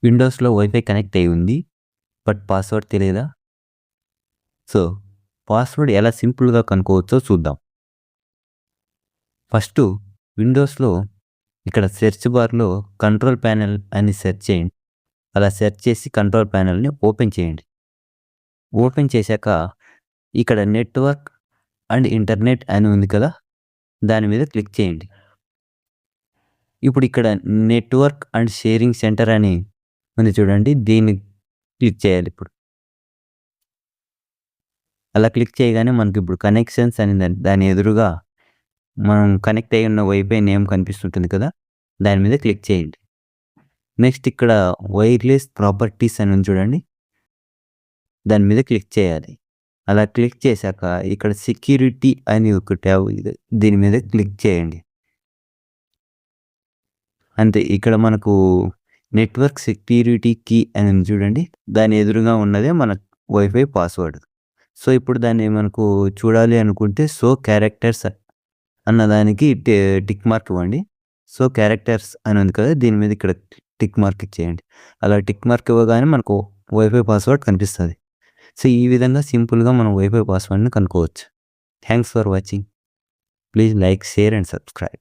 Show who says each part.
Speaker 1: విండోస్‌లో wifi connect అయ్యి ఉంది. But password తెలియదా? సో, పాస్వర్డ్ ఎలా సింపుల్‌గా కనుక్కోవచ్చో చూద్దాం. ఫస్టు విండోస్‌లో ఇక్కడ సెర్చ్ బార్‌లో కంట్రోల్ ప్యానెల్ అని సెర్చ్ చేయండి. అలా సెర్చ్ చేసి కంట్రోల్ ప్యానెల్‌ని ఓపెన్ చేయండి. ఓపెన్ చేశాక ఇక్కడ నెట్వర్క్ అండ్ ఇంటర్నెట్ అని ఉంది కదా! దాని మీద క్లిక్ చేయండి. ఇప్పుడు ఇక్కడ నెట్వర్క్ అండ్ షేరింగ్ సెంటర్ అని ఉంది చూడండి. దీన్ని క్లిక్ చేయాలిప్పుడు. అలా క్లిక్ చేయగానే మనకిప్పుడు కనెక్షన్స్ అని దాని ఎదురుగా మనం కనెక్ట్ అయ్యి ఉన్న వైఫై నేమ్ కనిపిస్తుంటుంది కదా! దాని మీద క్లిక్ చేయండి. నెక్స్ట్ ఇక్కడ వైర్‌లెస్ ప్రాపర్టీస్ అని ఉంది చూడండి. దాని మీద క్లిక్ చేయాలి. అలా క్లిక్ చేశాక ఇక్కడ సెక్యూరిటీ అని ఒక ట్యాబ్ ఉంది. దీని మీద క్లిక్ చేయండి. అంతే ఇక్కడ మనకు నెట్వర్క్ సెక్యూరిటీ కీ అని ఉంది చూడండి. దాని ఎదురుగా ఉన్నదే మన వైఫై పాస్వర్డ్. సో, ఇప్పుడు దాన్ని మనకు చూడాలి అనుకుంటే షో క్యారెక్టర్స్ అన్నదానికి టిక్ మార్క్ ఇవ్వండి. సో, క్యారెక్టర్స్ అని ఉంది కదా! దీని మీద ఇక్కడ టిక్ మార్క్ ఇచ్చేయండి. అలా టిక్ మార్క్ ఇవ్వగానే మనకు వైఫై పాస్వర్డ్ కనిపిస్తది. సో, ఈ విధంగా సింపుల్‌గా మనం వైఫై పాస్వర్డ్‌ని కనుక్కోవచ్చు. Thanks for watching. Please like, share and subscribe.